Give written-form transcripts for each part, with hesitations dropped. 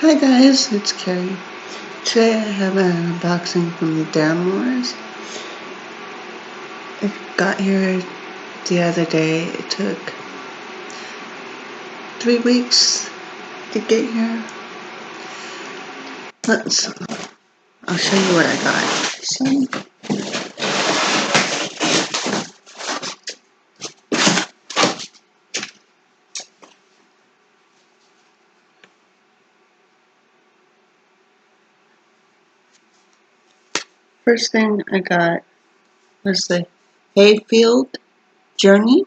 Hi guys, it's Carrie. Today I have an unboxing from the deramores. It got here the other day. It took 3 weeks to get here. I'll show you what I got. See? First thing I got was the Hayfield Journey.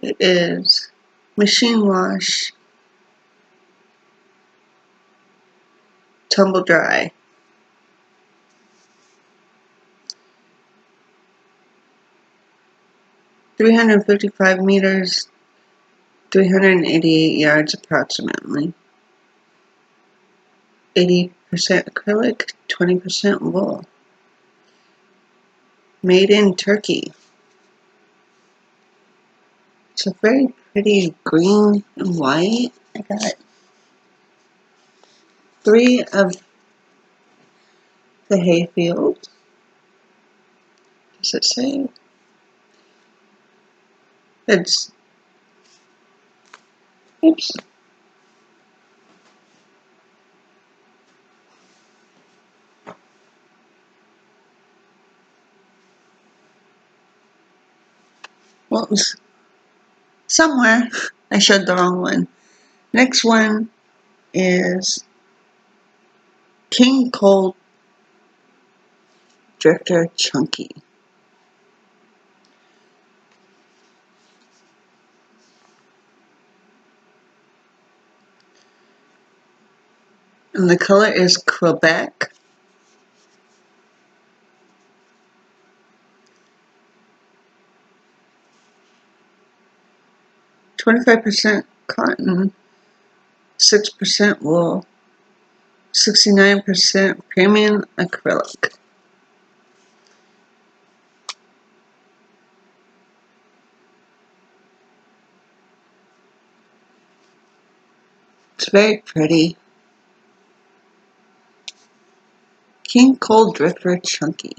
It is machine wash, tumble dry. "355 meters, 388 yards approximately. 80% acrylic, 20% wool. Made in Turkey." It's a very pretty green and white. I got 3 of the Hayfield. Does it say? Oops. Well, it was somewhere. I showed the wrong one. Next one is King Cold Drifter Chunky. And the color is Quebec. "25% cotton, 6% wool, 69% premium acrylic." It's very pretty. King Cold Drifter Chunky.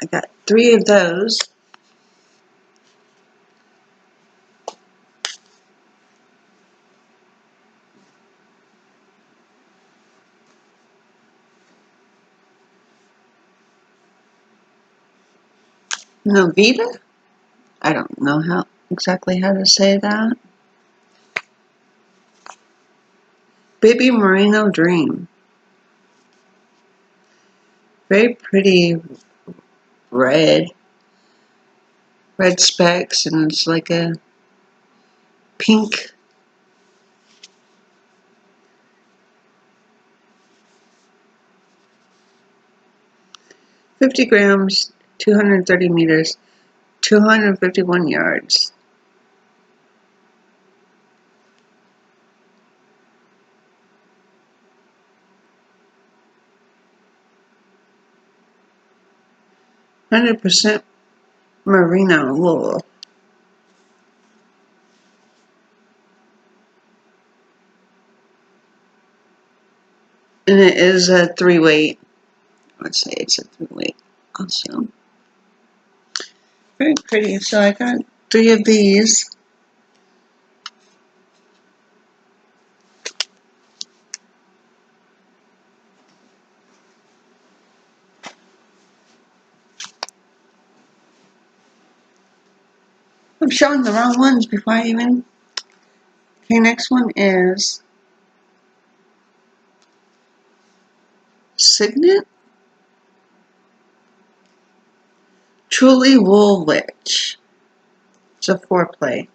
I got 3 of those. Novita? I don't know exactly how to say that. Baby Merino Dream. Very pretty red specks, and it's like a pink. "50 grams, 230 meters, 251 yards." "100% merino wool." And it is a 3-weight. Let's say it's a 3-weight also. Very pretty. So I got 3 of these. I'm showing the wrong ones before I even. Okay, next one is Signet Truly Wool Witch. It's a 4-play.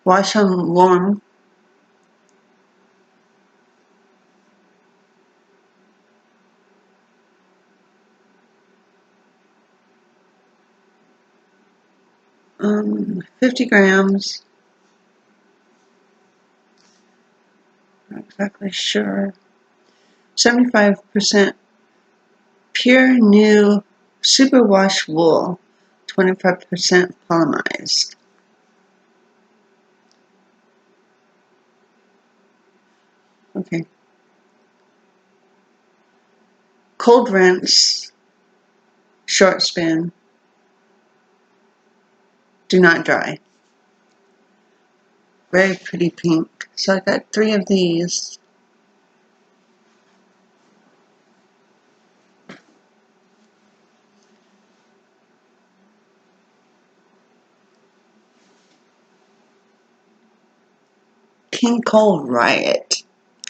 Wash on warm. "50 grams. Not exactly sure. 75% pure new superwash wool, 25% polymerized. Okay. Cold rinse, short spin, do not dry. Very pretty pink. So I got 3 of these. King Cole Riot.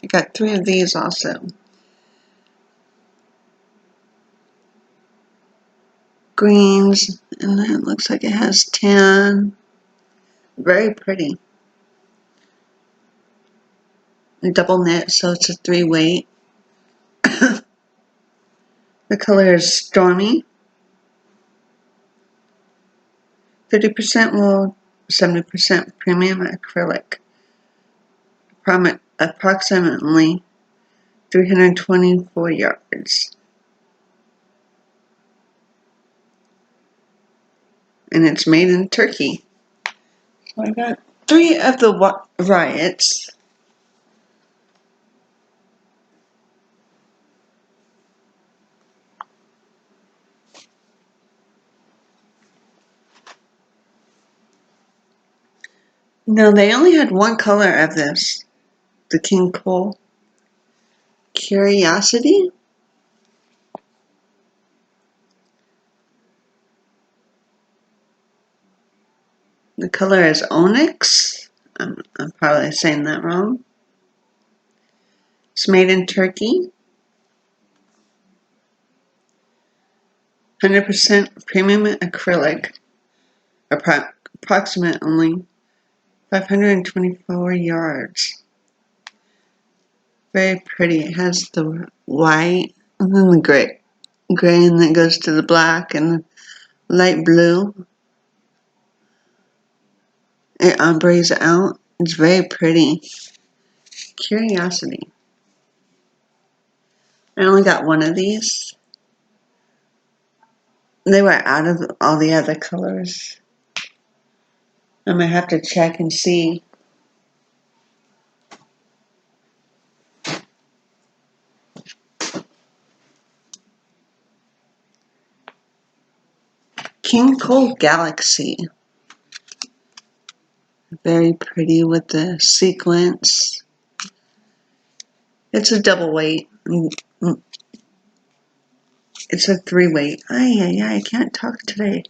I got 3 of these also. Greens, and then it looks like it has tan. Very pretty. A double knit, so it's a 3 weight. The color is Stormy. 50% wool, 70% premium acrylic. Approximately 324 yards. And it's made in Turkey. So I got 3 of the riots. No, they only had 1 color of this. The King Cole Curiosity. The color is Onyx. I'm probably saying that wrong. It's made in Turkey. 100% premium acrylic. Approximately 524 yards. Very pretty. It has the white and then the gray and then goes to the black and the light blue. It ombres out. It's very pretty. Curiosity. I only got 1 of these. They were out of all the other colors. I might have to check and see. King Cole Galaxy. Very pretty with the sequins. It's a double weight. It's a 3 weight. I can't talk today.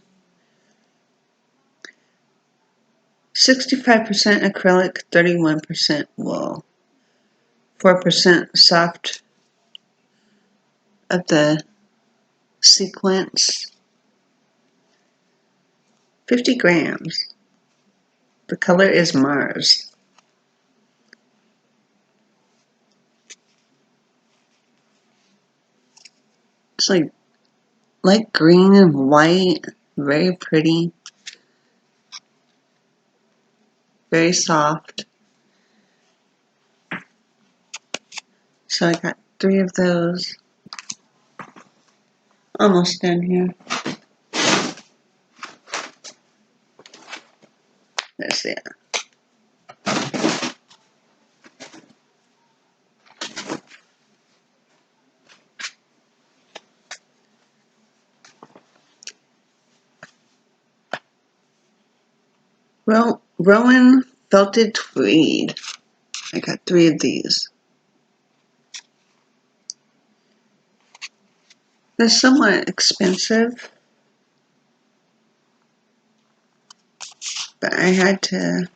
65% acrylic, 31% wool. 4% soft of the sequins. 50 grams. The color is Mars. It's like light green and white. Very pretty. Very soft. So I got 3 of those. Almost done here. That's it. Rowan Felted Tweed. I got 3 of these. They're somewhat expensive, but I had to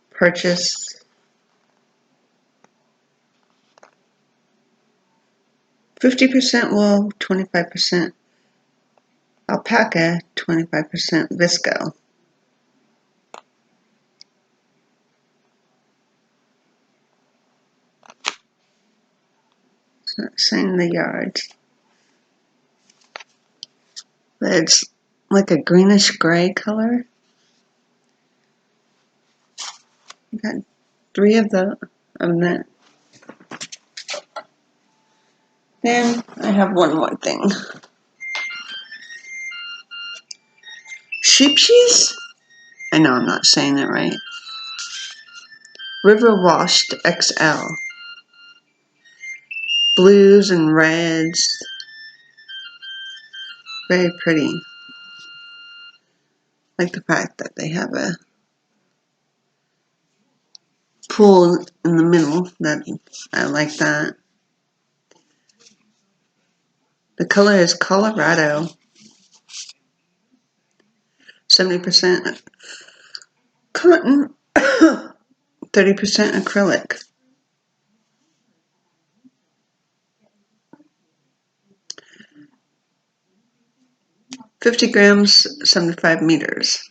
purchase 50% wool, 25% alpaca, 25% visco. It's not saying the yards, but it's like a greenish gray color. I got 3 of that. Then I have one more thing. Sheepshees? I know I'm not saying it right. River Washed XL. Blues and reds. Very pretty. Like the fact that they have a pool in the middle. I like that. The color is Colorado. 70% cotton, 30% acrylic. 50 grams, 75 meters.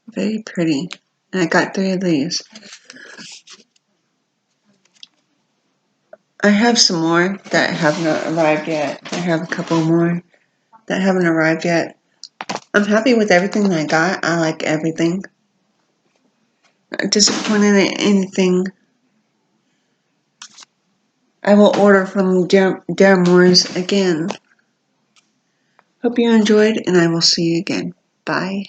Very pretty. And I got 3 of these. I have some more that have not arrived yet. I have a couple more that haven't arrived yet. I'm happy with everything that I got. I like everything. Not disappointed in anything. I will order from deramores again. Hope you enjoyed, and I will see you again. Bye.